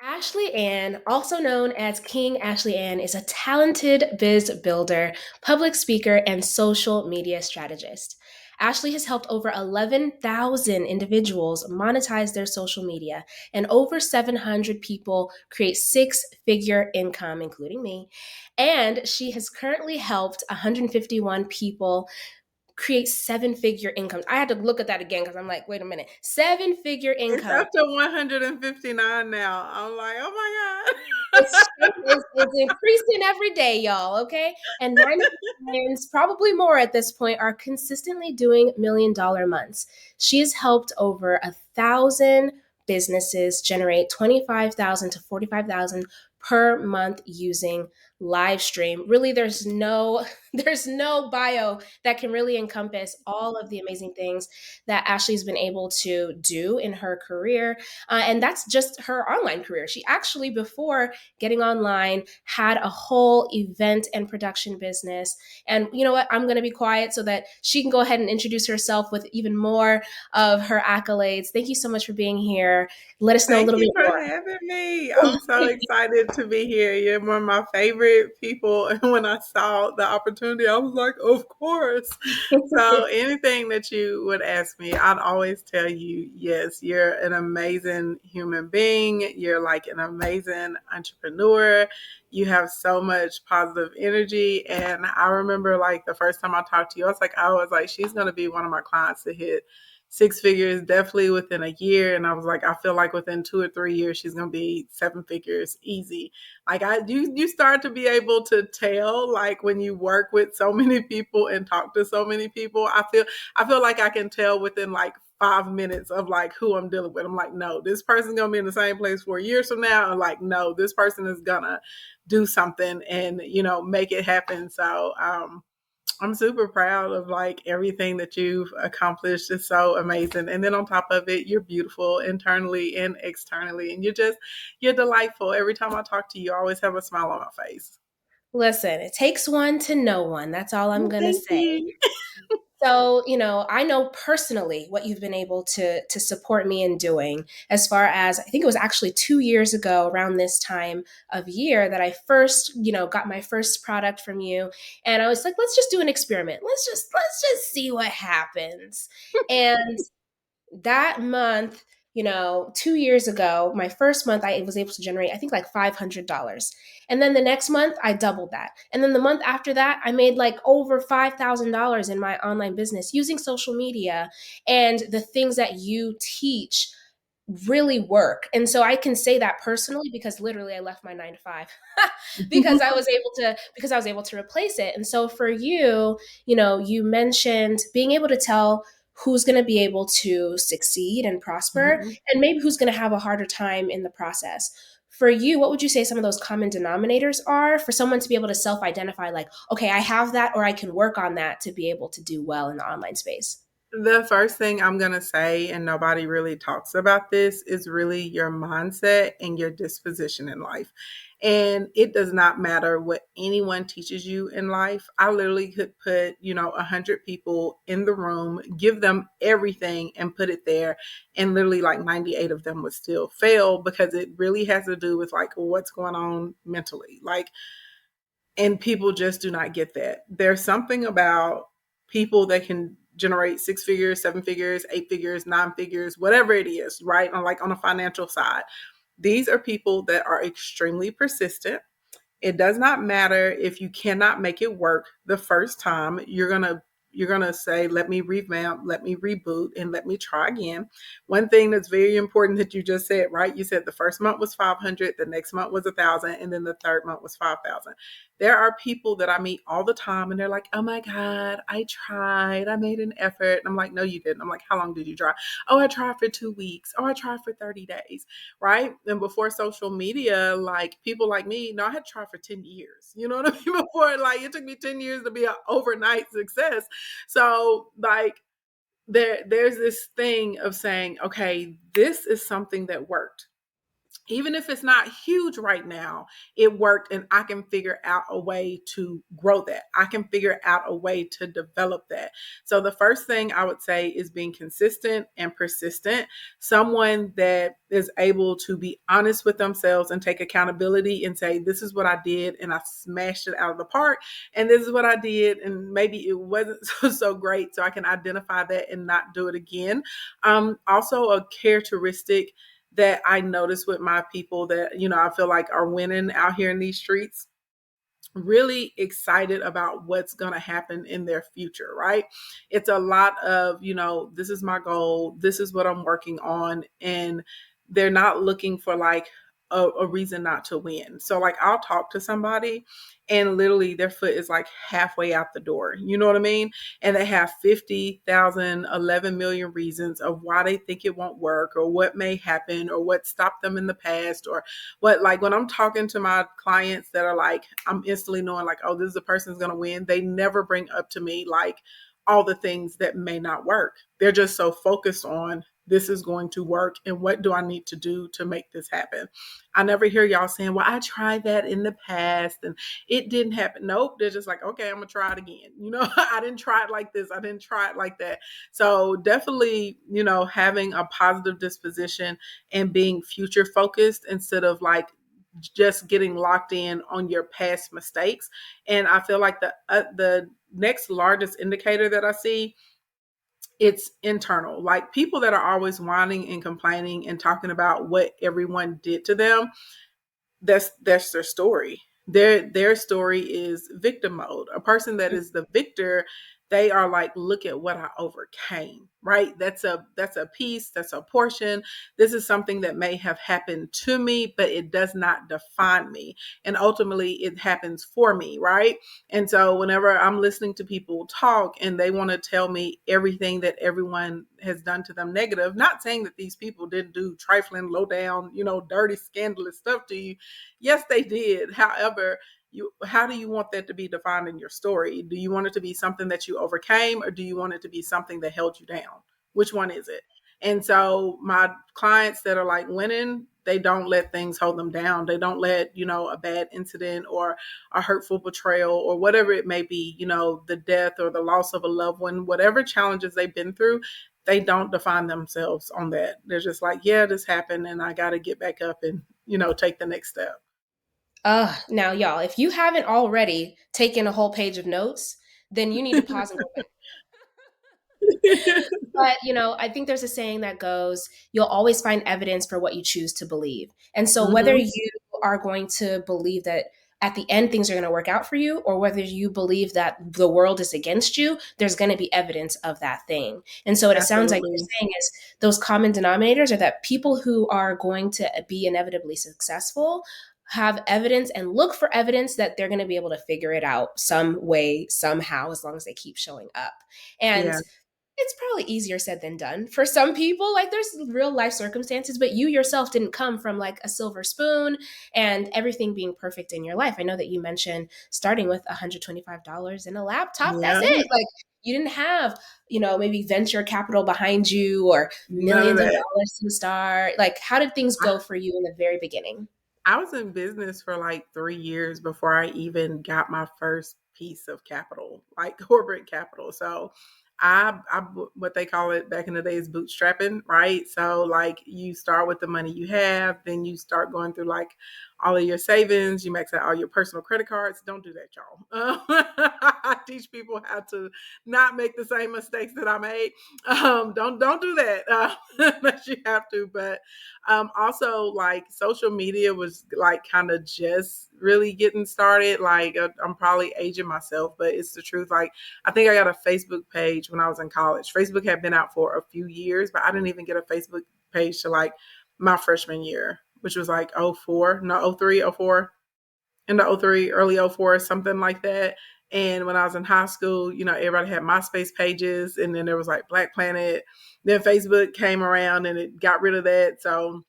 Ashley Ann, also known as King Ashley Ann, is a talented biz builder, public speaker, and social media strategist. Ashley has helped over 11,000 individuals monetize their social media and over 700 people create six-figure income, including me. And she has currently helped 151 people create seven-figure incomes. I had to look at that again because I'm like, wait a minute, seven-figure It's income. up to 159 now. I'm like, oh my It's increasing every day, y'all, okay? And 90 clients, probably more at this point, are consistently doing $1 million months. She has helped over 1,000 businesses generate 25,000 to 45,000 per month using live stream. Really, there's no bio that can really encompass all of the amazing things that Ashley's been able to do in her career. And that's just her online career. She actually, before getting online, had a whole event and production business. And you know what? I'm going to be quiet so that she can go ahead and introduce herself with even more of her accolades. Thank you so much for being here. Let us know a Thank little you bit for more. having me. I'm so excited to be here. You're one of my favorite people. And when I saw the opportunity, I was like, of course. So anything that you would ask me, I'd always tell you, yes, you're an amazing human being. You're like an amazing entrepreneur. You have so much positive energy. And I remember like the first time I talked to you, I was like, she's going to be one of my clients to hit six figures definitely within a year. And I was like, I feel like within 2 or 3 years, she's going to be seven figures easy. Like you start to be able to tell, like when you work with so many people and talk to so many people, I feel like I can tell within like 5 minutes of like who I'm dealing with. I'm like, no, this person's going to be in the same place 4 years from now. And like, no, this person is going to do something and, make it happen. So, I'm super proud of like everything that you've accomplished. It's so amazing. And then on top of it, you're beautiful internally and externally. And you're delightful. Every time I talk to you, I always have a smile on my face. Listen, it takes one to know one. That's all I'm Well, going to thank say. you. So, I know personally what you've been able to support me in doing as far as I think it was actually 2 years ago around this time of year that I first, got my first product from you. And I was like, let's just do an experiment. Let's just see what happens. And that month, 2 years ago, my first month, I was able to generate, I think, like $500. And then the next month, I doubled that. And then the month after that, I made like over $5,000 in my online business using social media and the things that you teach really work. And so I can say that personally because literally I left my 9 to 5 because I was able to replace it. And so for you, you mentioned being able to tell who's going to be able to succeed and prosper Mhm. and maybe who's going to have a harder time in the process. For you, what would you say some of those common denominators are for someone to be able to self-identify like, okay, I have that or I can work on that to be able to do well in the online space? The first thing I'm going to say, and nobody really talks about this, is really your mindset and your disposition in life. And it does not matter what anyone teaches you in life. I literally could put, 100 people in the room, give them everything and put it there. And literally like 98 of them would still fail because it really has to do with like what's going on mentally. Like, and people just do not get that. There's something about people that can generate six figures, seven figures, eight figures, nine figures, whatever it is, right? On a financial side. These are people that are extremely persistent. It does not matter if you cannot make it work the first time. You're going to say, let me revamp, let me reboot, and let me try again. One thing that's very important that you just said, right? You said the first month was 500, the next month was 1,000, and then the third month was 5,000. There are people that I meet all the time, and they're like, oh my God, I tried, I made an effort. And I'm like, no, you didn't. I'm like, how long did you try? Oh, I tried for 2 weeks. Oh, I tried for 30 days, right? And before social media, like people like me, I had tried for 10 years. You know what I mean? Before, like, it took me 10 years to be an overnight success. So like there's this thing of saying, okay, this is something that worked. Even if it's not huge right now, it worked, and I can figure out a way to grow that. I can figure out a way to develop that. So the first thing I would say is being consistent and persistent. Someone that is able to be honest with themselves and take accountability and say, this is what I did and I smashed it out of the park, and this is what I did and maybe it wasn't so great, so I can identify that and not do it again. Also a characteristic that I notice with my people that, I feel like are winning out here in these streets, really excited about what's going to happen in their future, right? It's a lot of, this is my goal, this is what I'm working on. And they're not looking for like a reason not to win. So, like, I'll talk to somebody and literally their foot is like halfway out the door. You know what I mean? And they have 50,000, 11 million reasons of why they think it won't work or what may happen or what stopped them in the past or what. Like, when I'm talking to my clients that are like, I'm instantly knowing like, oh, this is the person's going to win. They never bring up to me like all the things that may not work. They're just so focused on this is going to work and what do I need to do to make this happen. I never hear y'all saying, well, I tried that in the past and it didn't happen. Nope. They're just like, okay, I'm gonna try it again. I didn't try it like this. I didn't try it like that. So definitely, having a positive disposition and being future focused instead of like just getting locked in on your past mistakes. And I feel like the next largest indicator that I see, it's internal. Like, people that are always whining and complaining and talking about what everyone did to them, that's their story. Their story is victim mode. A person that is the victor, they are like, look at what I overcame, right? That's a piece, that's a portion. This is something that may have happened to me, but it does not define me. And ultimately it happens for me, right? And so whenever I'm listening to people talk and they want to tell me everything that everyone has done to them negative, not saying that these people didn't do trifling, low down, dirty, scandalous stuff to you. Yes, they did. However, how do you want that to be defined in your story? Do you want it to be something that you overcame, or do you want it to be something that held you down? Which one is it? And so my clients that are like winning, they don't let things hold them down. They don't let, a bad incident or a hurtful betrayal or whatever it may be, the death or the loss of a loved one, whatever challenges they've been through, they don't define themselves on that. They're just like, yeah, this happened and I got to get back up and, take the next step. Now, y'all, if you haven't already taken a whole page of notes, then you need to pause and go back. But, I think there's a saying that goes, you'll always find evidence for what you choose to believe. And so, whether Mm-hmm. you are going to believe that at the end things are going to work out for you, or whether you believe that the world is against you, there's going to be evidence of that thing. And so, what it sounds like you're Absolutely. saying is those common denominators are that people who are going to be inevitably successful have evidence and look for evidence that they're going to be able to figure it out some way, somehow, as long as they keep showing up. And Yeah. it's probably easier said than done for some people. Like, there's real life circumstances, but you yourself didn't come from like a silver spoon and everything being perfect in your life. I know that you mentioned starting with $125 in a laptop. That's Yeah. it. Like, you didn't have, maybe venture capital behind you or None of millions of that. dollars to start. Like, how did things go for you in the very beginning? I was in business for like 3 years before I even got my first piece of capital, like corporate capital. So I what they call it back in the day is bootstrapping, right? So like you start with the money you have, then you start going through like all of your savings, you max out all your personal credit cards. Don't do that, y'all. I teach people how to not make the same mistakes that I made. Don't do that unless you have to. But also, like, social media was like kind of just really getting started. Like, I'm probably aging myself, but it's the truth. Like, I think I got a Facebook page when I was in college. Facebook had been out for a few years, but I didn't even get a Facebook page to like my freshman year, which was like '04, no, '03, '04, in the '03, early '04, something like that. And when I was in high school, everybody had MySpace pages, and then there was like Black Planet. Then Facebook came around and it got rid of that. So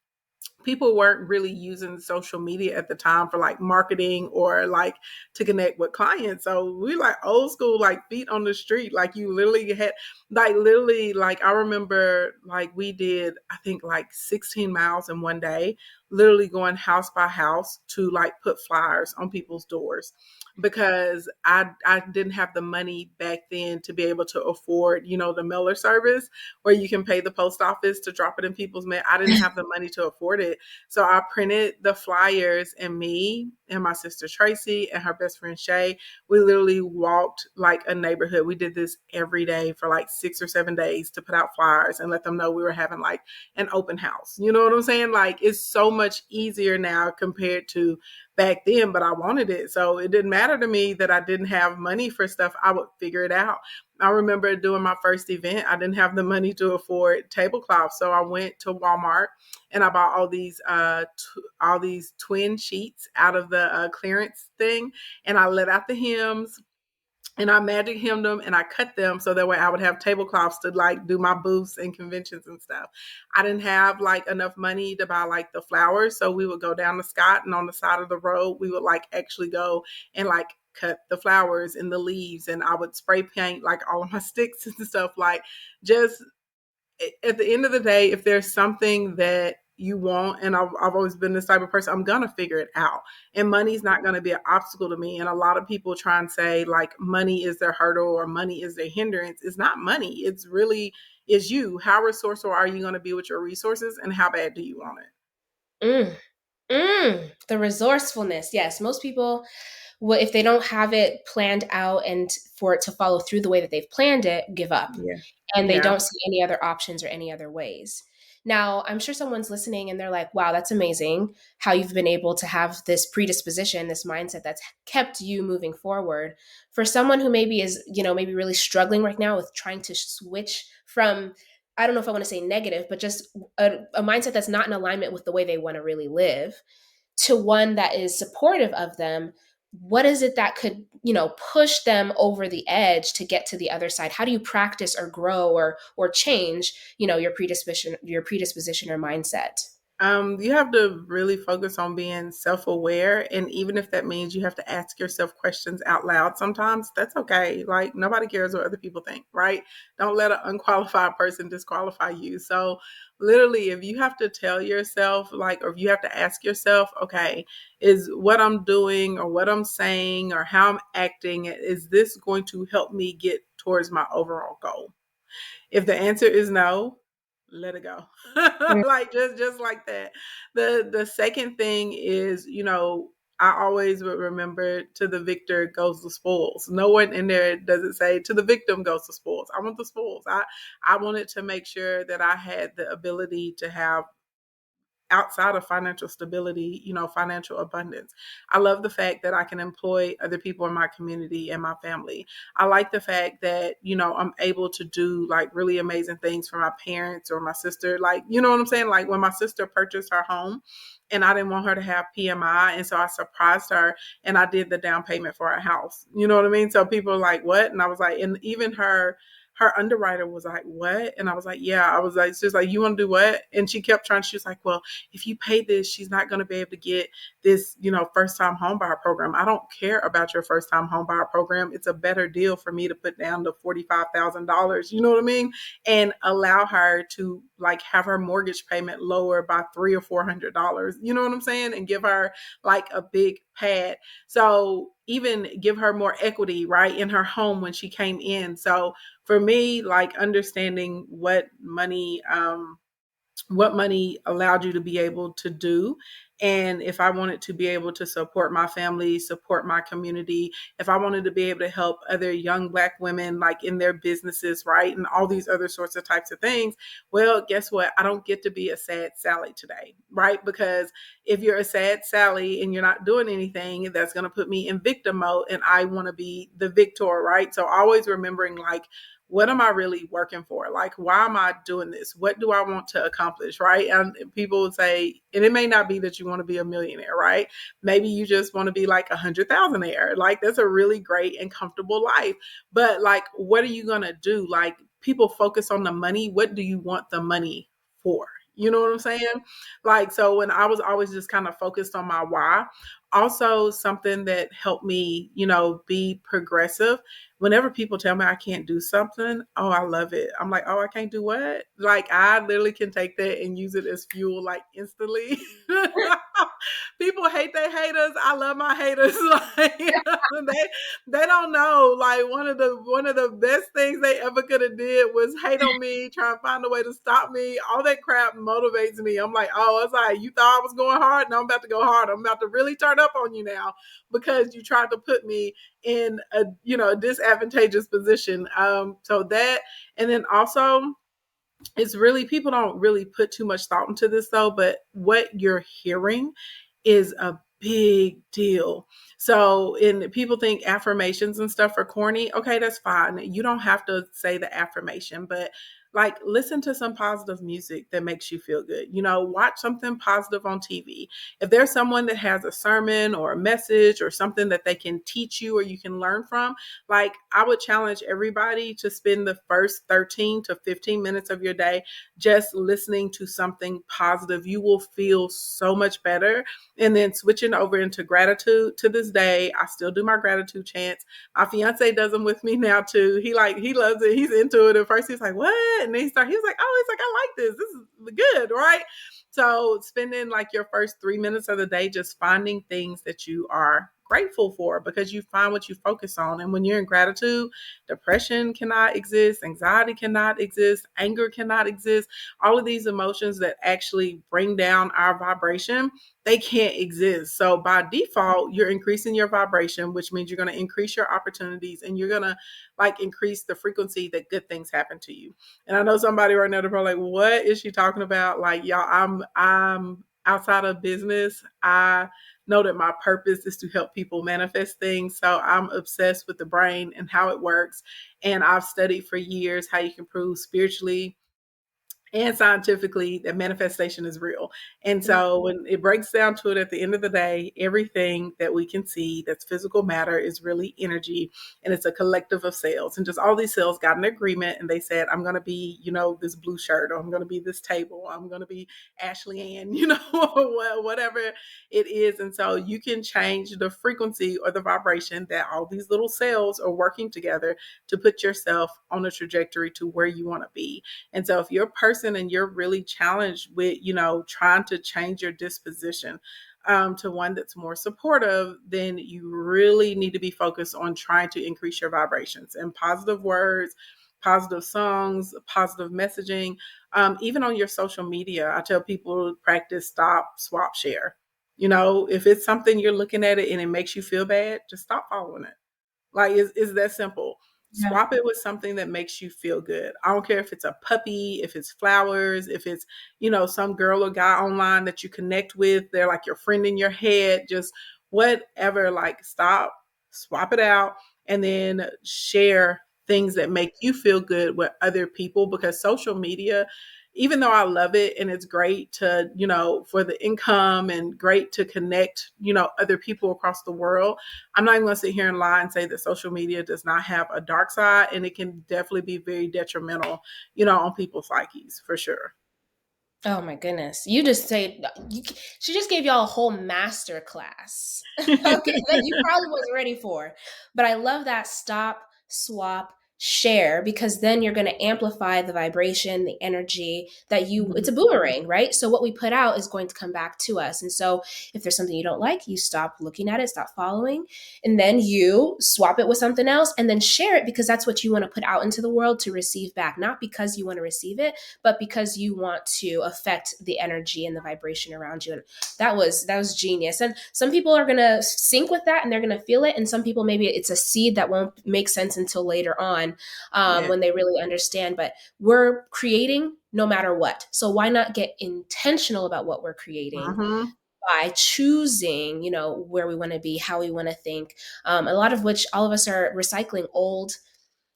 people weren't really using social media at the time for like marketing or like to connect with clients. So we like old school, like feet on the street. Like, you literally had like I remember like we did, I think, like 16 miles in one day, literally going house by house to like put flyers on people's doors, because I didn't have the money back then to be able to afford, the mailer service where you can pay the post office to drop it in people's mail. I didn't have the money to afford it. So I printed the flyers, and me and my sister Tracy and her best friend Shay, we literally walked like a neighborhood. We did this every day for like 6 or 7 days to put out flyers and let them know we were having like an open house. You know what I'm saying? Like, it's so much easier now compared to back then, but I wanted it. So it didn't matter to me that I didn't have money for stuff. I would figure it out. I remember doing my first event. I didn't have the money to afford tablecloths, so I went to Walmart and I bought all these twin sheets out of the clearance thing, and I let out the hymns, and I magic hemmed them and I cut them so that way I would have tablecloths to like do my booths and conventions and stuff. I didn't have like enough money to buy like the flowers, so we would go down to Scott, and on the side of the road we would like actually go and like cut the flowers and the leaves, and I would spray paint like all of my sticks and stuff. Like, just at the end of the day, if there's something that you want, and I've always been this type of person, I'm gonna figure it out, and money's not going to be an obstacle to me. And a lot of people try and say like money is their hurdle or money is their hindrance. It's not money. It's really is you. How resourceful are you going to be with your resources, and how bad do you want it? Mm, the resourcefulness. Yes, most people, well, if they don't have it planned out and for it to follow through the way that they've planned it, give up, Yeah. and they Yeah. don't see any other options or any other ways. Now, I'm sure someone's listening and they're like, wow, that's amazing how you've been able to have this predisposition, this mindset that's kept you moving forward. For someone who maybe is, maybe really struggling right now with trying to switch from, I don't know if I want to say negative, but just a mindset that's not in alignment with the way they want to really live, to one that is supportive of them, what is it that could push them over the edge to get to the other side? How do you practice or grow or change your predisposition or mindset? You have to really focus on being self aware. And even if that means you have to ask yourself questions out loud sometimes, that's okay. Like, nobody cares what other people think, right? Don't let an unqualified person disqualify you. So, literally, if you have to tell yourself, like, or if you have to ask yourself, okay, is what I'm doing or what I'm saying or how I'm acting, is this going to help me get towards my overall goal? If the answer is no, let it go. Like, just like that. The second thing is, I always would remember, to the victor goes the spoils. No one in there doesn't say to the victim goes the spoils. I want the spoils. I wanted to make sure that I had the ability to have, outside of financial stability, financial abundance. I love the fact that I can employ other people in my community and my family. I like the fact that, I'm able to do like really amazing things for my parents or my sister. Like, you know what I'm saying? Like, when my sister purchased her home, and I didn't want her to have PMI. And so I surprised her and I did the down payment for her house. You know what I mean? So people are like, what? And I was like, and even her underwriter was like, what? And I was like, yeah. I was like, she's like, you want to do what? And she kept trying. She was like, well, if you pay this, she's not going to be able to get this, first time home buyer program. I don't care about your first time home buyer program. It's a better deal for me to put down the $45,000. You know what I mean? And allow her to like have her mortgage payment lower by $300 or $400. You know what I'm saying? And give her like a big pad. So even give her more equity, right, in her home when she came in. So for me, like, understanding what money allowed you to be able to do. And if I wanted to be able to support my family, support my community, if I wanted to be able to help other young Black women like in their businesses, right, and all these other sorts of types of things, well, guess what? I don't get to be a sad Sally today, right? Because if you're a sad Sally and you're not doing anything, that's going to put me in victim mode, and I want to be the victor, right? So always remembering, like, what am I really working for? Like, why am I doing this? What do I want to accomplish? Right. And people would say, and it may not be that you want to be a millionaire, right? Maybe you just want to be like 100,000aire. Like, that's a really great and comfortable life. But like, what are you going to do? Like, people focus on the money. What do you want the money for? You know what I'm saying? Like, so when I was always just kind of focused on my why, also something that helped me, be progressive. Whenever people tell me I can't do something, oh, I love it. I'm like, oh, I can't do what? Like, I literally can take that and use it as fuel, like instantly. People hate their haters. I love my haters. Like, they don't know. Like, one of the best things they ever could have did was hate on me, try and find a way to stop me. All that crap motivates me. I'm like, oh, it's like, you thought I was going hard? No, I'm about to go hard. I'm about to really turn up on you now because you tried to put me in a disadvantageous position. So that, and then also, it's really, people don't really put too much thought into this though, but what you're hearing is a big deal. So, and people think affirmations and stuff are corny. Okay, that's fine. You don't have to say the affirmation, but like, listen to some positive music that makes you feel good. Watch something positive on TV. If there's someone that has a sermon or a message or something that they can teach you or you can learn from, like, I would challenge everybody to spend the first 13 to 15 minutes of your day just listening to something positive. You will feel so much better. And then switching over into gratitude. To this day, I still do my gratitude chants. My fiance does them with me now too. He loves it. He's into it. At first he's like, what? And then he's like, oh, he's like, I like this. This is good, right? So spending like your first 3 minutes of the day just finding things that you are grateful for, because you find what you focus on. And when you're in gratitude, depression cannot exist, anxiety cannot exist, anger cannot exist. All of these emotions that actually bring down our vibration, they can't exist. So by default, you're increasing your vibration, which means you're going to increase your opportunities and you're going to like increase the frequency that good things happen to you. And I know somebody right now, they're probably like, what is she talking about? Like, y'all, I'm outside of business. I know that my purpose is to help people manifest things. So I'm obsessed with the brain and how it works. And I've studied for years how you can prove spiritually and scientifically that manifestation is real. And so when it breaks down to it, at the end of the day, everything that we can see that's physical matter is really energy, and it's a collective of cells. And just all these cells got an agreement and they said, I'm going to be, this blue shirt, or I'm going to be this table, I'm going to be Ashley Ann, whatever it is. And so you can change the frequency or the vibration that all these little cells are working together to put yourself on a trajectory to where you want to be. And so if you're a person and you're really challenged with, trying to change your disposition to one that's more supportive, then you really need to be focused on trying to increase your vibrations and positive words, positive songs, positive messaging. Even on your social media, I tell people to practice stop, swap, share. If it's something you're looking at it and it makes you feel bad, just stop following it. Like, it's that simple. Yeah. Swap it with something that makes you feel good. I don't care if it's a puppy, if it's flowers, if it's, some girl or guy online that you connect with. They're like your friend in your head, just whatever. Like, stop, swap it out, and then share things that make you feel good with other people, because social media, even though I love it and it's great to, for the income and great to connect, other people across the world, I'm not even going to sit here and lie and say that social media does not have a dark side, and it can definitely be very detrimental, on people's psyches for sure. Oh my goodness. You just say she just gave y'all a whole master class. Okay, that you probably wasn't ready for. But I love that stop, swap, share, because then you're going to amplify the vibration, the energy that it's a Mhm. boomerang, right? So what we put out is going to come back to us. And so if there's something you don't like, you stop looking at it, stop following, and then you swap it with something else and then share it, because that's what you want to put out into the world to receive back, not because you want to receive it, but because you want to affect the energy and the vibration around you. And that was genius. And some people are gonna sync with that and they're gonna feel it, and some people maybe it's a seed that won't make sense until later on, Yeah. when they really understand. But we're creating no matter what, so why not get intentional about what we're creating Mhm. by choosing, where we want to be, how we want to think, a lot of which all of us are recycling old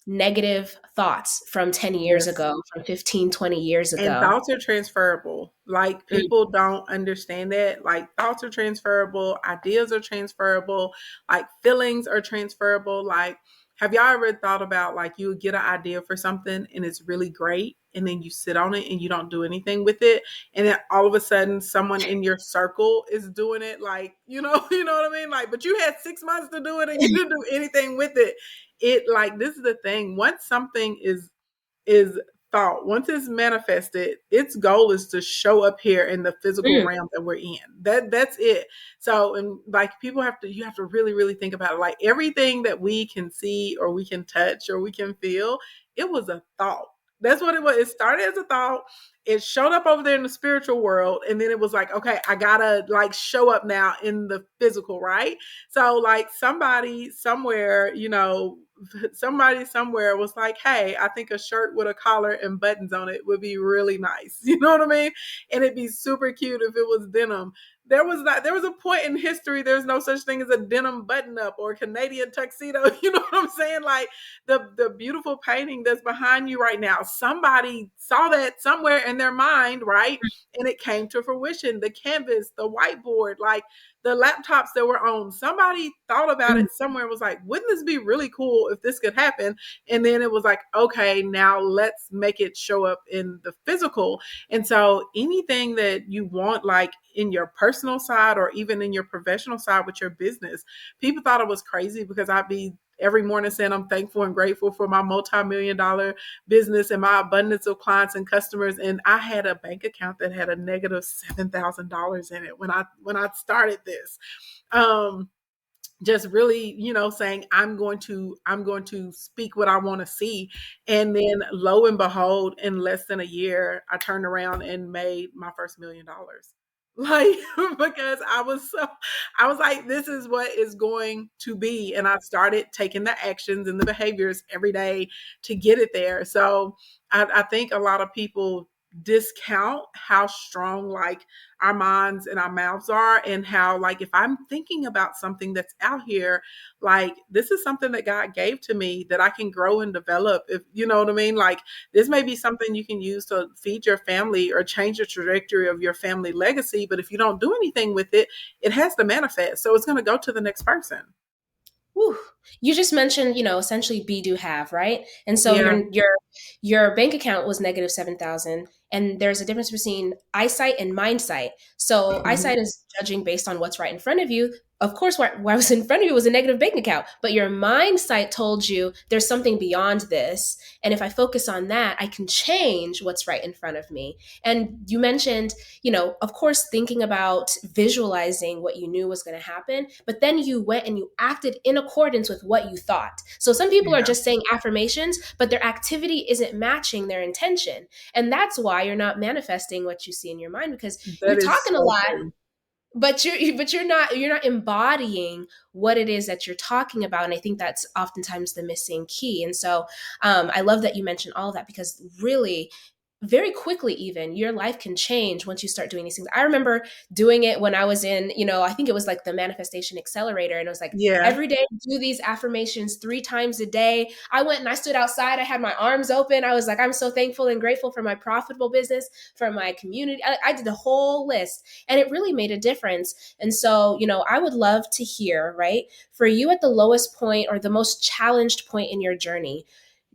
negative thoughts from 10 years Yes. ago, from 15, 20 years And ago. thoughts are transferable. Like, people don't understand that. Like, thoughts are transferable, ideas are transferable, like feelings are transferable. Like, Have y'all ever thought about like you get an idea for something and it's really great, and then you sit on it and you don't do anything with it, and then all of a sudden someone in your circle is doing it, like, you know what I mean? Like, but you had 6 months to do it and you didn't do anything with it. It like this is the thing. Once something is thought, once it's manifested, its goal is to show up here in the physical Mm, realm that we're in. That's it. So, and like people have to, you have to really really think about it. Like everything that we can see or we can touch or we can feel, it was a thought. That's what it was. It started as a thought. It showed up over there in the spiritual world, and then it was like, okay, I gotta like show up now in the physical, right? So like somebody somewhere, somebody somewhere was like, hey, I think a shirt with a collar and buttons on it would be really nice. You know what I mean? And it'd be super cute if it was denim. There was a point in history, there's no such thing as a denim button up or Canadian tuxedo. You know what I'm saying? Like the beautiful painting that's behind you right now, somebody saw that somewhere in their mind, right? And it came to fruition. The canvas, the whiteboard, like the laptops that were on, somebody thought about mm, it somewhere, was like, wouldn't this be really cool if this could happen? And then it was like, okay, now let's make it show up in the physical. And so anything that you want, like in your personal side or even in your professional side with your business, people thought it was crazy because I'd be every morning saying I'm thankful and grateful for my multi-million dollar business and my abundance of clients and customers. And I had a bank account that had a negative $7,000 in it when I started this. Um, just really, saying I'm going to speak what I want to see. And then lo and behold, in less than a year, I turned around and made my first $1 million. Like because I was like, this is what is going to be. And I started taking the actions and the behaviors every day to get it there. So I think a lot of people discount how strong like our minds and our mouths are, and how like if I'm thinking about something that's out here, like this is something that God gave to me that I can grow and develop, if you know what I mean. Like this may be something you can use to feed your family or change the trajectory of your family legacy, but if you don't do anything with it, it has to manifest, so it's going to go to the next person. whew. You just mentioned, essentially be do have, right? And so Yeah. your bank account was negative 7,000, and there's a difference between eyesight and mind sight. So Mhm. eyesight is judging based on what's right in front of you. Of course, what was in front of you was a negative bank account, but your mind sight told you there's something beyond this. And if I focus on that, I can change what's right in front of me. And you mentioned, of course, thinking about visualizing what you knew was going to happen, but then you went and you acted in accordance with what you thought. So some people are Yeah, just saying affirmations, but their activity isn't matching their intention. And that's why you're not manifesting what you see in your mind, because you're that is talking a so lot, true. but you're not embodying what it is that you're talking about. And I think that's oftentimes the missing key. And so I love that you mentioned all of that, because really very quickly, even your life can change once you start doing these things. I remember doing it when I was in, I think it was like the manifestation accelerator, and it was like Yeah. every day do these affirmations 3 times a day. I went and I stood outside, I had my arms open, I was like, I'm so thankful and grateful for my profitable business, for my community. I did the whole list, and it really made a difference. And so, I would love to hear, right, for you at the lowest point or the most challenged point in your journey,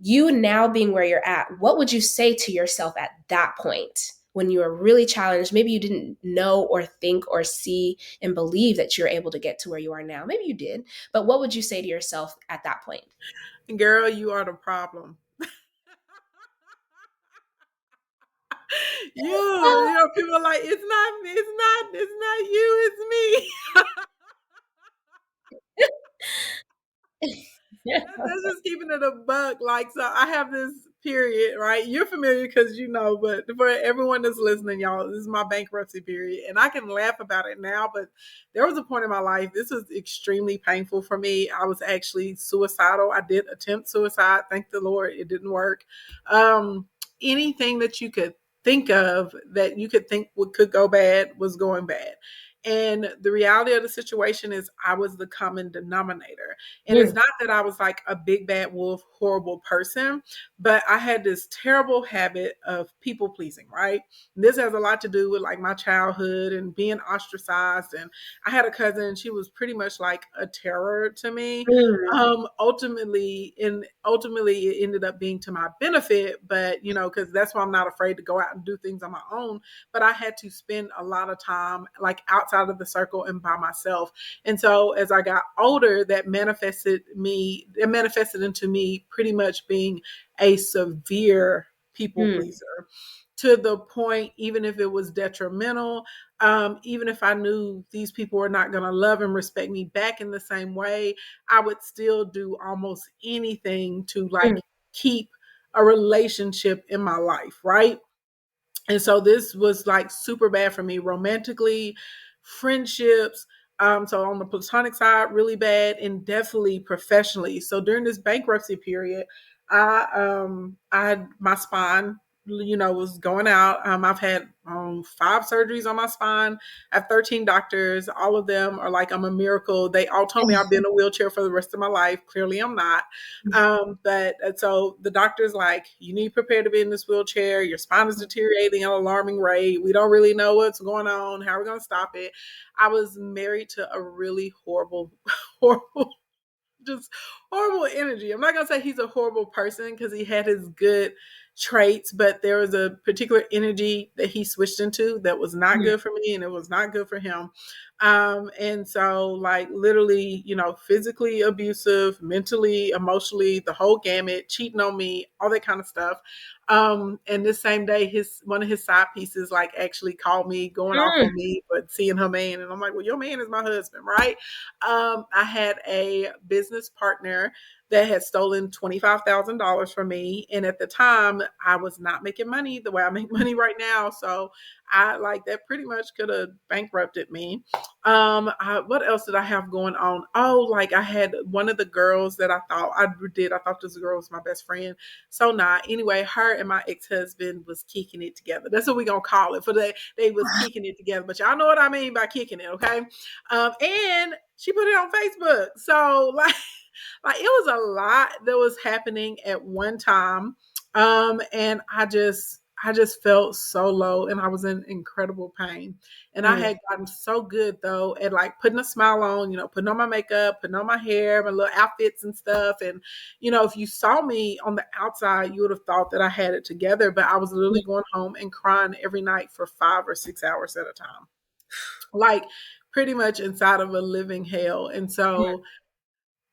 you now being where you're at, what would you say to yourself at that point when you were really challenged? Maybe you didn't know or think or see and believe that you're able to get to where you are now. Maybe you did, but what would you say to yourself at that point? Girl, you are the problem. People are like, it's not you, it's me. That's just keeping it a buck. Like, so I have this period, right? You're familiar because you know, but for everyone that's listening, y'all, this is my bankruptcy period. And I can laugh about it now, but there was a point in my life, this was extremely painful for me. I was actually suicidal. I did attempt suicide. Thank the Lord, it didn't work. Anything that you could think of that you could think could go bad was going bad. And the reality of the situation is I was the common denominator. And it's Mm. not that I was like a big bad wolf, horrible person, but I had this terrible habit of people pleasing, right? This has a lot to do with like my childhood and being ostracized. And I had a cousin, she was pretty much like a terror to me. Mm. Ultimately it ended up being to my benefit, but you know, because that's why I'm not afraid to go out and do things on my own. But I had to spend a lot of time like outside of the circle and by myself. And so as I got older, it manifested into me pretty much being a severe people Mm. pleaser, to the point, even if it was detrimental, even if I knew these people were not going to love and respect me back in the same way, I would still do almost anything to like Mm. keep a relationship in my life, right? And so this was like super bad for me romantically, friendships. So on the platonic side, really bad, and definitely professionally. So during this bankruptcy period, I had my spine, you know, was going out. I've had 5 surgeries on my spine. I have 13 doctors. All of them are like I'm a miracle. They all told me I'll be in a wheelchair for the rest of my life. Clearly, I'm not. But so the doctor's like, you need to prepare to be in this wheelchair. Your spine is deteriorating at an alarming rate. We don't really know what's going on. How are we going to stop it? I was married to a really horrible, horrible, just horrible energy. I'm not gonna say he's a horrible person because he had his good traits, but there was a particular energy that he switched into that was not Mm. good for me and it was not good for him. And so like literally, you know, physically abusive, mentally, emotionally, the whole gamut, cheating on me, all that kind of stuff. And this same day, his one of his side pieces like actually called me, going off Mm. on me for seeing her man, and I'm like, well, your man is my husband, right? I had a business partner that had stolen $25,000 from me. And at the time, I was not making money the way I make money right now. So I like that pretty much could have bankrupted me. What else did I have going on? Oh, like I had one of the girls that I thought this girl was my best friend. So not. Anyway, her and my ex-husband was kicking it together. That's what we're going to call it. They was kicking it together. But y'all know what I mean by kicking it, okay? And she put it on Facebook. So like it was a lot that was happening at one time. And I just felt so low and I was in incredible pain. And I Mm. had gotten so good though at like putting a smile on, you know, putting on my makeup, putting on my hair, my little outfits and stuff. And, you know, if you saw me on the outside, you would have thought that I had it together. But I was literally going home and crying every night for 5 or 6 hours at a time, like pretty much inside of a living hell. And so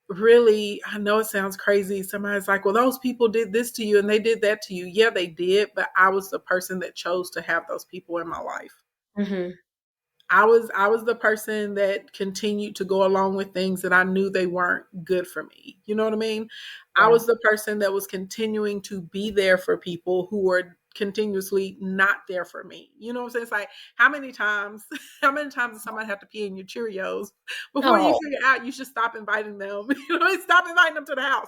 really, I know it sounds crazy. Somebody's like, well, those people did this to you and they did that to you. Yeah, they did, but I was the person that chose to have those people in my life. Mm-hmm. I was the person that continued to go along with things that I knew they weren't good for me. You know what I mean? I Yeah. was the person that was continuing to be there for people who were continuously not there for me. You know what I'm saying? It's like how many times, how many times does somebody have to pee in your Cheerios before you Oh. figure out you should stop inviting them? You know, stop inviting them to the house.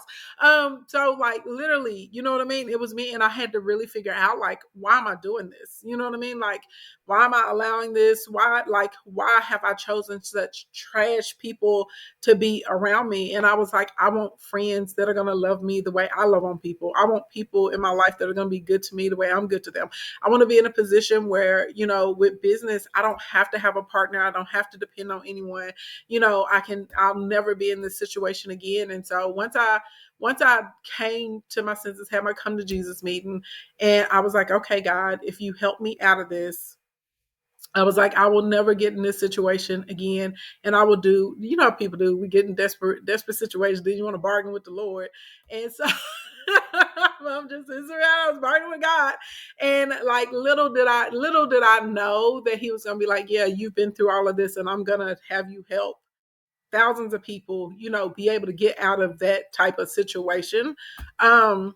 So like literally, you know what I mean? It was me, and I had to really figure out like, why am I doing this? You know what I mean? Like, why am I allowing this? Why have I chosen such trash people to be around me? And I was like, I want friends that are going to love me the way I love on people. I want people in my life that are going to be good to me the way I'm good to them. I want to be in a position where, you know, with business, I don't have to have a partner. I don't have to depend on anyone. You know, I'll never be in this situation again. And so once I came to my senses, had my come to Jesus meeting, and I was like, okay, God, if you help me out of this, I was like, I will never get in this situation again. And I will do, you know how people do. We get in desperate situations. Then you want to bargain with the Lord. And so I'm just in surround. I was bargaining with God. And like little did I know that he was gonna be like, yeah, you've been through all of this and I'm gonna have you help thousands of people, you know, be able to get out of that type of situation. Um,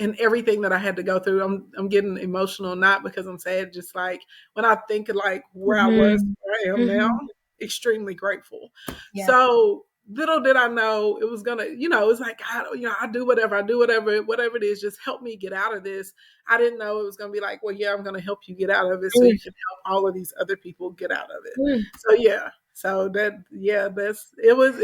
and everything that I had to go through, I'm getting emotional, not because I'm sad, just like when I think of like where I was, Mm-hmm. where I am now, Mm-hmm. extremely grateful. Yeah. So little did I know it was gonna, it was like, I do whatever it is, just help me get out of this. I didn't know it was gonna be like, well, yeah, I'm gonna help you get out of it so Mm, you can help all of these other people get out of it. mm, So yeah. So that, yeah, that's it was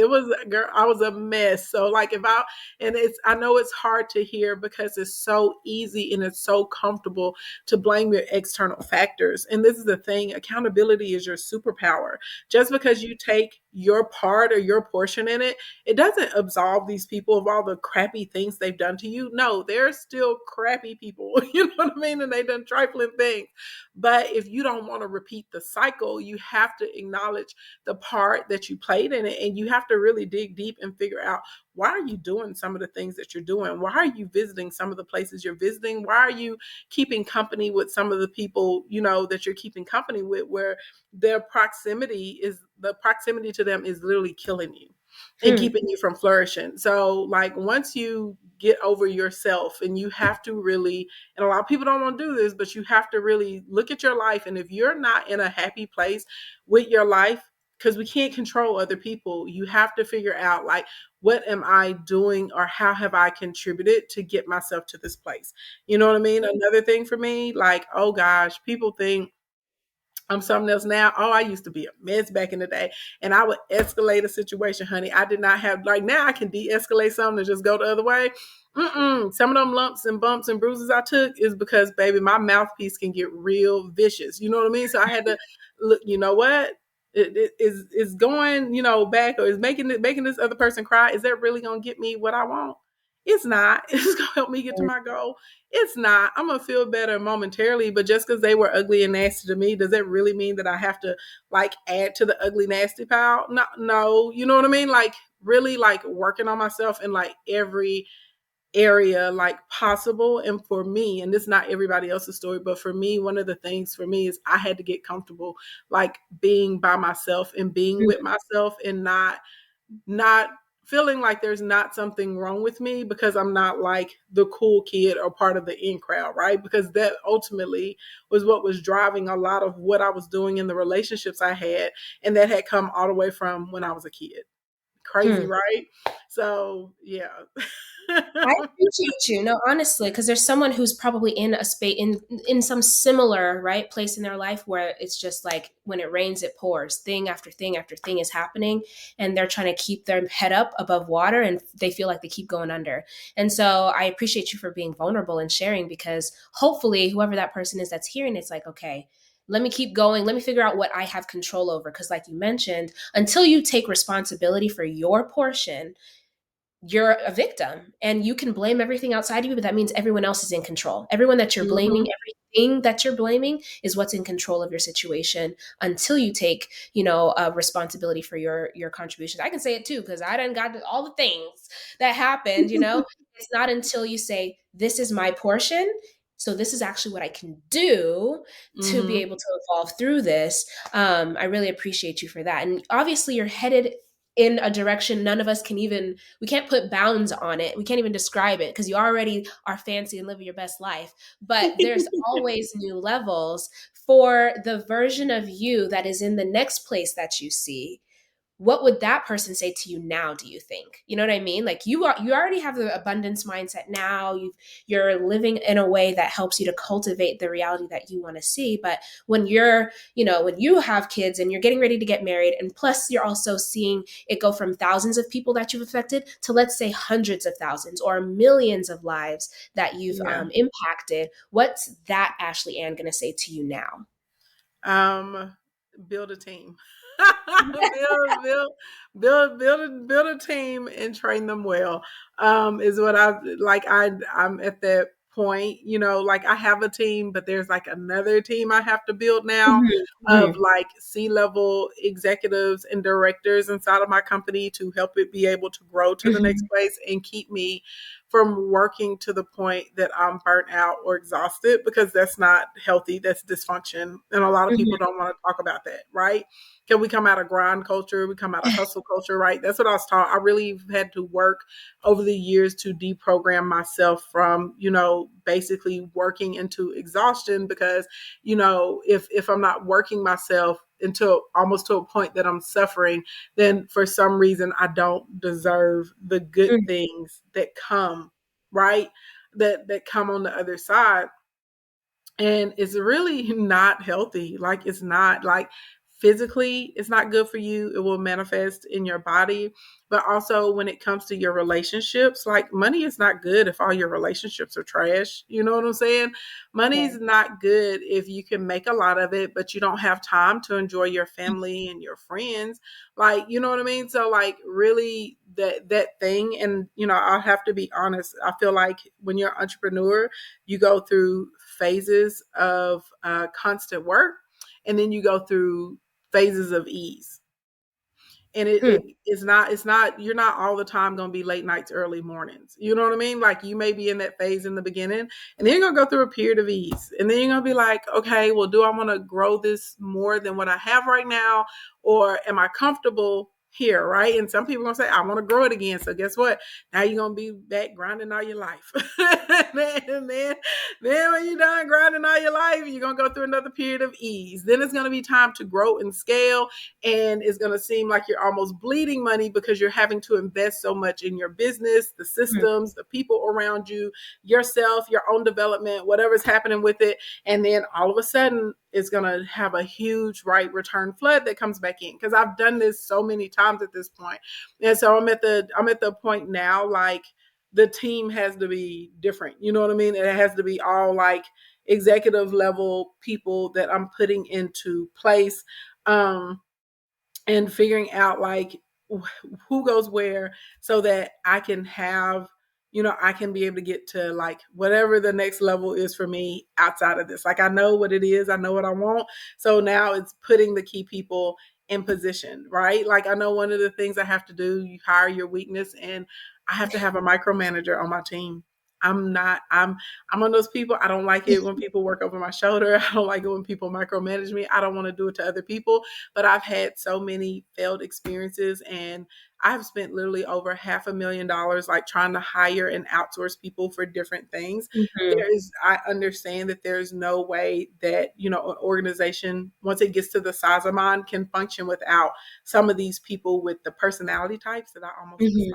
girl, I was a mess. So like if I and it's I know it's hard to hear because it's so easy and it's so comfortable to blame your external factors. And this is the thing, accountability is your superpower. Just because you take your part or your portion in it, it doesn't absolve these people of all the crappy things they've done to you. No, they're still crappy people. You know what I mean? And they've done trifling things. But if you don't want to repeat the cycle, you have to acknowledge the part that you played in it. And you have to really dig deep and figure out, why are you doing some of the things that you're doing? Why are you visiting some of the places you're visiting? Why are you keeping company with some of the people, that you're keeping company with, where the proximity to them is literally killing you and mm, keeping you from flourishing. So like once you get over yourself, and you have to really, and a lot of people don't want to do this, but you have to really look at your life. And if you're not in a happy place with your life, because we can't control other people, you have to figure out, like, what am I doing, or how have I contributed to get myself to this place? You know what I mean? Another thing for me, like, oh gosh, people think I'm something else now. Oh, I used to be a mess back in the day, and I would escalate a situation, honey. I did not have, like, now I can de-escalate something and just go the other way. Some of them lumps and bumps and bruises I took is because, baby, my mouthpiece can get real vicious. You know what I mean? So I had to look. You know what? Is going, back, or is making this other person cry. Is that really gonna get me what I want? It's not. It's gonna help me get to mm, my goal. It's not. I'm gonna feel better momentarily, but just because they were ugly and nasty to me, does that really mean that I have to, like, add to the ugly nasty pile? No, no. You know what I mean? Like, really, like, working on myself in, like, every area, like, possible. And for me, and this is not everybody else's story, but for me, one of the things for me is I had to get comfortable, like, being by myself and being mm, with myself, and not feeling like there's not something wrong with me because I'm not like the cool kid or part of the in crowd, right? Because that ultimately was what was driving a lot of what I was doing in the relationships I had, and that had come all the way from when I was a kid. Crazy, mm. right? So, yeah. I appreciate you. No, honestly, because there's someone who's probably in a space in some similar right place in their life where it's just like when it rains, it pours. Thing after thing after thing is happening, and they're trying to keep their head up above water, and they feel like they keep going under. And so I appreciate you for being vulnerable and sharing, because hopefully, whoever that person is that's hearing it's like, okay, let me keep going. Let me figure out what I have control over. Because, like you mentioned, until you take responsibility for your portion, you're a victim and you can blame everything outside of you, but that means everyone else is in control. Everyone that you're blaming, Mhm. everything that you're blaming is what's in control of your situation until you take, responsibility for your contributions. I can say it too, because I done got all the things that happened, It's not until you say, this is my portion. So this is actually what I can do to be Mhm. able to evolve through this. I really appreciate you for that. And obviously you're headed in a direction none of us can even, we can't put bounds on it, we can't even describe it, because you already are fancy and living your best life, but there's always new levels for the version of you that is in the next place that you see. What would that person say to you now, do you think? You know what I mean? Like, you already have the abundance mindset now. You're living in a way that helps you to cultivate the reality that you want to see. But when when you have kids and you're getting ready to get married, and plus you're also seeing it go from thousands of people that you've affected to, let's say, hundreds of thousands or millions of lives that you've Yeah. impacted, what's that Ashley Ann going to say to you now? Um, build a team. Build a team and train them well. Is what I like. I'm at that point, like, I have a team, but there's like another team I have to build now Mhm, of, mhm, like, C-level executives and directors inside of my company to help it be able to grow to the next mhm, place and keep me from working to the point that I'm burnt out or exhausted, because that's not healthy. That's dysfunction. And a lot of people mhm. don't want to talk about that, right? Can we come out of grind culture? We come out of hustle culture, right? That's what I was taught. I really had to work over the years to deprogram myself from, basically working into exhaustion, because, if I'm not working myself, until almost to a point that I'm suffering, then for some reason I don't deserve the good Mm, things that come, right? That come on the other side. And it's really not healthy. Like, it's not like physically, it's not good for you. It will manifest in your body. But also, when it comes to your relationships, like, money is not good if all your relationships are trash. You know what I'm saying? Money's right. not good if you can make a lot of it, but you don't have time to enjoy your family and your friends. Like, you know what I mean? So, like, really, that thing. And I'll have to be honest, I feel like when you're an entrepreneur, you go through phases of constant work, and then you go through phases of ease. And Mm, it's not you're not all the time going to be late nights, early mornings. You know what I mean? Like, you may be in that phase in the beginning, and then you're going to go through a period of ease, and then you're going to be like, okay, well, do I want to grow this more than what I have right now, or am I comfortable here, right? And some people are going to say, I want to grow it again. So guess what? Now you're going to be back grinding all your life. And then when you're done grinding all your life, you're going to go through another period of ease. Then it's going to be time to grow and scale, and it's going to seem like you're almost bleeding money because you're having to invest so much in your business, the mm, systems, the people around you, yourself, your own development, whatever's happening with it. And then all of a sudden, it's going to have a huge right return flood that comes back in, because I've done this so many times at this point. And so I'm at the point now, like, the team has to be different. You know what I mean? It has to be all like executive level people that I'm putting into place. And figuring out, like, who goes where, so that I can have, I can be able to get to, like, whatever the next level is for me outside of this. Like, I know what it is, I know what I want. So now it's putting the key people in position, right? Like, I know one of the things I have to do, you hire your weakness, and I have to have a micromanager on my team. I'm one of those people. I don't like it when people work over my shoulder. I don't like it when people micromanage me. I don't want to do it to other people. But I've had so many failed experiences, and I've spent literally over $500,000 like trying to hire and outsource people for different things. mhm, I understand that there's no way that, an organization, once it gets to the size of mine, can function without some of these people with the personality types that I almost mhm. despise.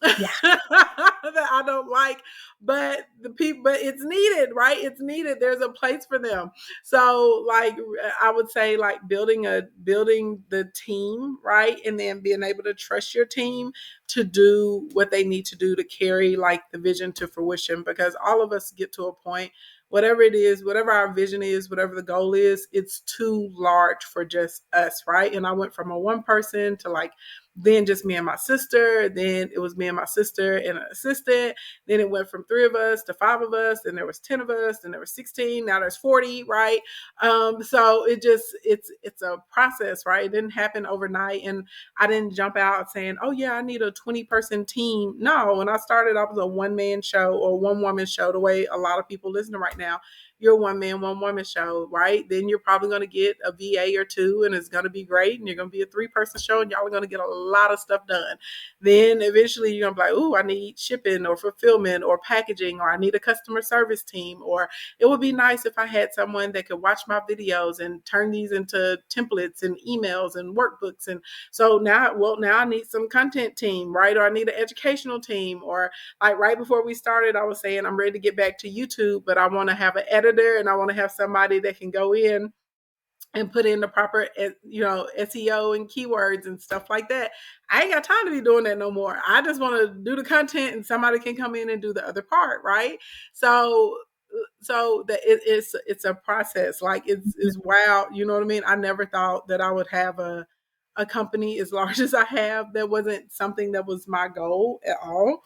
Yeah. That I don't like, but it's needed, right? It's needed. There's a place for them. So, like, I would say, like, building the team, right? And then being able to trust your team to do what they need to do to carry, like, the vision to fruition, because all of us get to a point, whatever it is, whatever our vision is, whatever the goal is, it's too large for just us, right? And I went from a one person to, like, then just me and my sister. Then it was me and my sister and an assistant. Then it went from three of us to five of us. Then there was 10 of us. Then there was 16. Now there's 40, right? So it's a process, right? It didn't happen overnight. And I didn't jump out saying, oh yeah, I need a 20-person team. No, when I started, I was a one-man show or one-woman show, the way a lot of people listening right now. You're a one man, one woman show, right? Then you're probably going to get a VA or two, and it's going to be great. And you're going to be a 3-person show, and y'all are going to get a lot of stuff done. Then eventually you're going to be like, ooh, I need shipping or fulfillment or packaging, or I need a customer service team, or it would be nice if I had someone that could watch my videos and turn these into templates and emails and workbooks. And so now I need some content team, right? Or I need an educational team, or like right before we started, I was saying I'm ready to get back to YouTube, but I want to have an editor, and I want to have somebody that can go in and put in the proper, SEO and keywords and stuff like that. I ain't got time to be doing that no more. I just want to do the content, and somebody can come in and do the other part, right? So that it's a process. Like, it's wild. You know what I mean? I never thought that I would have a company as large as I have. That wasn't something that was my goal at all.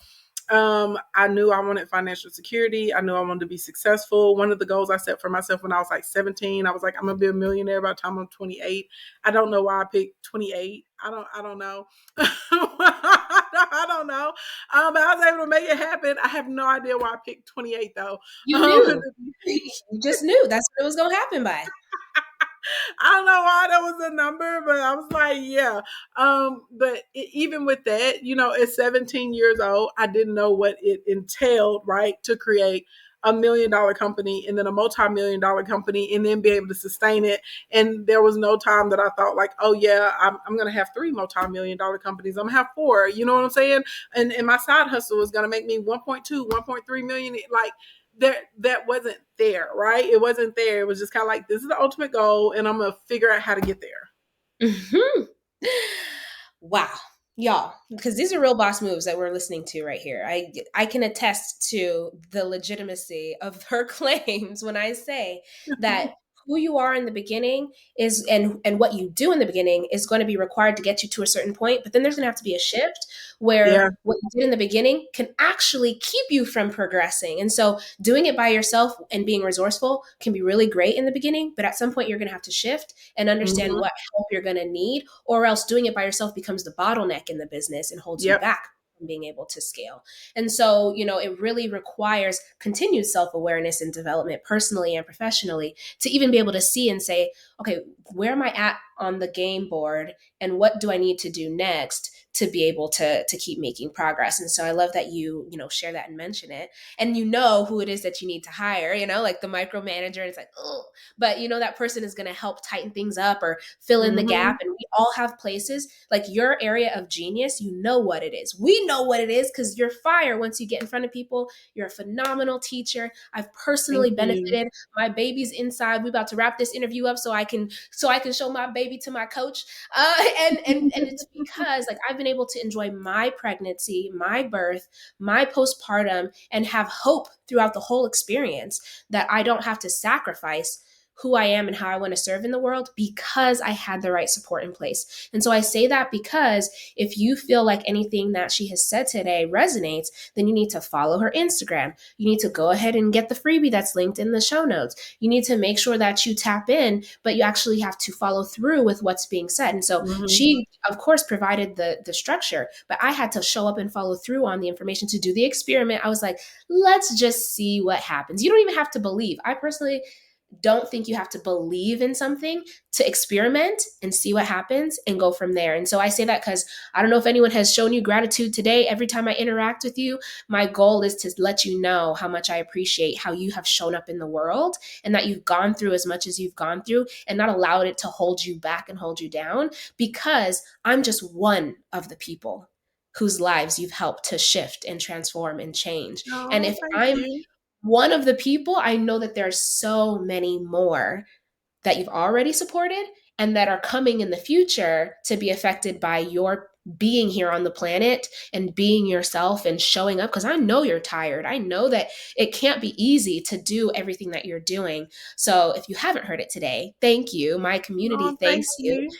I knew I wanted financial security. I knew I wanted to be successful. One of the goals I set for myself when I was like 17, I was like, I'm gonna be a millionaire by the time I'm 28. I don't know why I picked 28. I don't know. I don't know. But I was able to make it happen. I have no idea why I picked 28 though. You Um, knew. You just knew that's what it was going to happen by. I don't know why that was a number, but I was like, yeah. But even with that, at 17 years old, I didn't know what it entailed, right, to create $1 million company and then a multi-million dollar company and then be able to sustain it. And there was no time that I thought like, oh yeah, I'm going to have 3 multi-million dollar companies. I'm going to have 4, you know what I'm saying? And my side hustle is going to make me 1.2, 1.3 million. Like, that wasn't there, right? It wasn't there. It was just kind of like, this is the ultimate goal and I'm going to figure out how to get there. Mm-hmm. Wow, y'all, because these are real boss moves that we're listening to right here. I can attest to the legitimacy of her claims when I say that who you are in the beginning is and what you do in the beginning is going to be required to get you to a certain point, but then there's going to have to be a shift Yeah. where what you did in the beginning can actually keep you from progressing. And so doing it by yourself and being resourceful can be really great in the beginning, but at some point you're going to have to shift and understand Mm-hmm. what help you're going to need, or else doing it by yourself becomes the bottleneck in the business and holds you Yep. back from being able to scale. And so, it really requires continued self-awareness and development personally and professionally to even be able to see and say, okay, where am I at on the game board and what do I need to do next to be able to keep making progress. And so I love that you share that and mention it, and who it is that you need to hire, like the micromanager. And it's like, oh, but that person is going to help tighten things up or fill in the Mm-hmm. gap. And we all have places like your area of genius. You know what it is. We know what it is because you're fire once you get in front of people. You're a phenomenal teacher. I've Thank personally you. benefited. My baby's inside. We're about to wrap this interview up so I can show my baby to my coach. And it's because like I've been able to enjoy my pregnancy, my birth, my postpartum, and have hope throughout the whole experience that I don't have to sacrifice who I am and how I want to serve in the world because I had the right support in place. And so I say that because if you feel like anything that she has said today resonates, then you need to follow her Instagram. You need to go ahead and get the freebie that's linked in the show notes. You need to make sure that you tap in, but you actually have to follow through with what's being said. And so Mm-hmm. she, of course, provided the structure, but I had to show up and follow through on the information to do the experiment. I was like, let's just see what happens. You don't even have to believe. I personally don't think you have to believe in something to experiment and see what happens and go from there. And so I say that because I don't know if anyone has shown you gratitude today. Every time I interact with you, my goal is to let you know how much I appreciate how you have shown up in the world and that you've gone through as much as you've gone through and not allowed it to hold you back and hold you down, because I'm just one of the people whose lives you've helped to shift and transform and change. And Oh, if thank I'm you. one of the people, I know that there's so many more that you've already supported and that are coming in the future to be affected by your being here on the planet and being yourself and showing up, because I know you're tired. I know that it can't be easy to do everything that you're doing. So if you haven't heard it today, thank you. My community Oh, thank thanks you. you.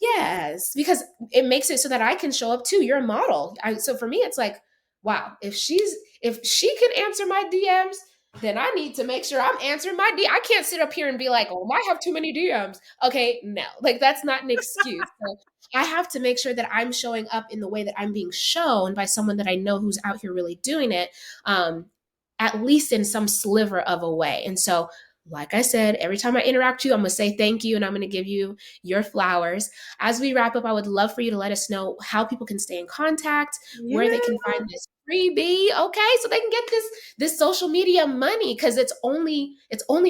Yes, because it makes it so that I can show up too. You're a model. So for me, it's like, wow, if she can answer my DMs, then I need to make sure I'm answering my D. I can't sit up here and be like, oh, I have too many DMs. Okay, no, like that's not an excuse. So I have to make sure that I'm showing up in the way that I'm being shown by someone that I know who's out here really doing it, um, at least in some sliver of a way. And so, like I said, every time I interact with you, I'm gonna say thank you and I'm gonna give you your flowers. As we wrap up, I would love for you to let us know how people can stay in contact, where they can Yeah. find this freebie, okay, so they can get this social media money, because it's only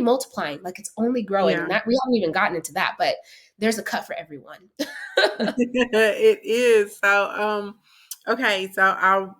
multiplying, like it's only growing, Yeah. and that we haven't even gotten into that, but there's a cut for everyone. It is. Okay, so I'll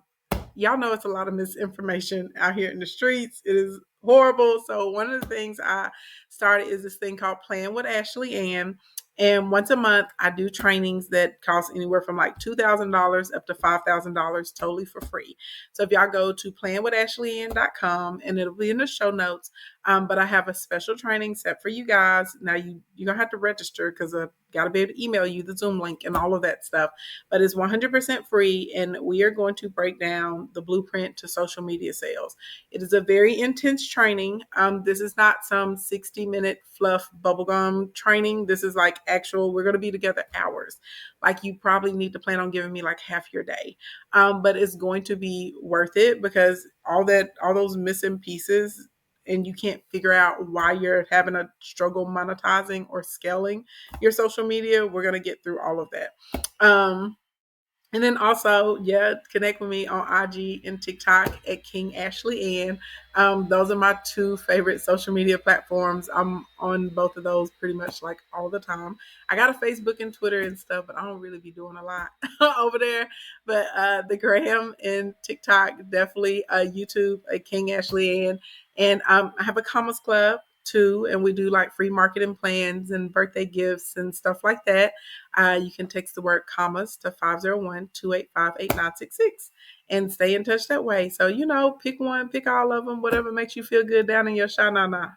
y'all know it's a lot of misinformation out here in the streets. It is horrible. So one of the things I started is this thing called Plan with Ashley Ann. And once a month, I do trainings that cost anywhere from like $2,000 up to $5,000 totally for free. So if y'all go to planwithashleyann.com and it'll be in the show notes. But I have a special training set for you guys. Now you're gonna have to register because I got to be able to email you the Zoom link and all of that stuff. But it's 100% free, and we are going to break down the blueprint to social media sales. It is a very intense training. This is not some 60-minute fluff bubblegum training. This is like actual, we're going to be together hours. Like you probably need to plan on giving me like half your day. But it's going to be worth it because all those missing pieces, and you can't figure out why you're having a struggle monetizing or scaling your social media, we're going to get through all of that. And then also, yeah, connect with me on IG and TikTok at King Ashley Ann. Those are my two favorite social media platforms. I'm on both of those pretty much like all the time. I got a Facebook and Twitter and stuff, but I don't really be doing a lot over there. But the Gram and TikTok, definitely YouTube at King Ashley Ann. And I have a Commerce Club too, and we do like free marketing plans and birthday gifts and stuff like that. You can text the word commas to 501-285-8966 and stay in touch that way. So, pick one, pick all of them, whatever makes you feel good down in your sha-na-na.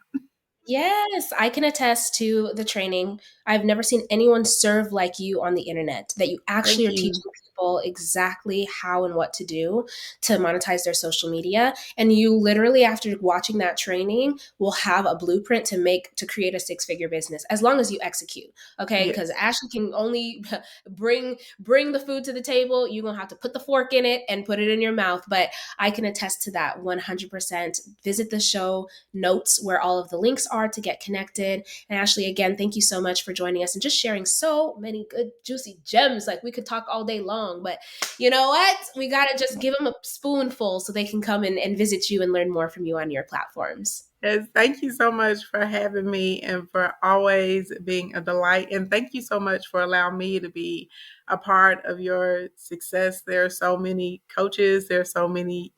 Yes, I can attest to the training. I've never seen anyone serve like you on the internet, that you actually Thank are you. teaching people exactly how and what to do to monetize their social media. And you literally, after watching that training, will have a blueprint to create a six-figure business as long as you execute. Okay. Because Yes. Ashley can only bring the food to the table. You're gonna have to put the fork in it and put it in your mouth. But I can attest to that 100%. Visit the show notes where all of the links are to get connected. And Ashley, again, thank you so much for joining us and just sharing so many good, juicy gems. Like we could talk all day long, but you know what? We got to just give them a spoonful so they can come and visit you and learn more from you on your platforms. Yes, thank you so much for having me and for always being a delight. And thank you so much for allowing me to be a part of your success. There are so many coaches, there are so many,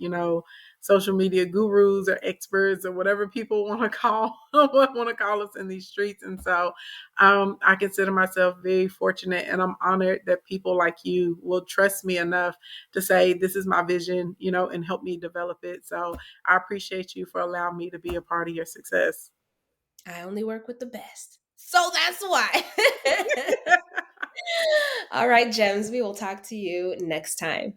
social media gurus or experts or whatever people want to call want to call us in these streets. And so I consider myself very fortunate and I'm honored that people like you will trust me enough to say this is my vision, and help me develop it. So I appreciate you for allowing me to be a part of your success. I only work with the best. So that's why. All right, Gems, we will talk to you next time.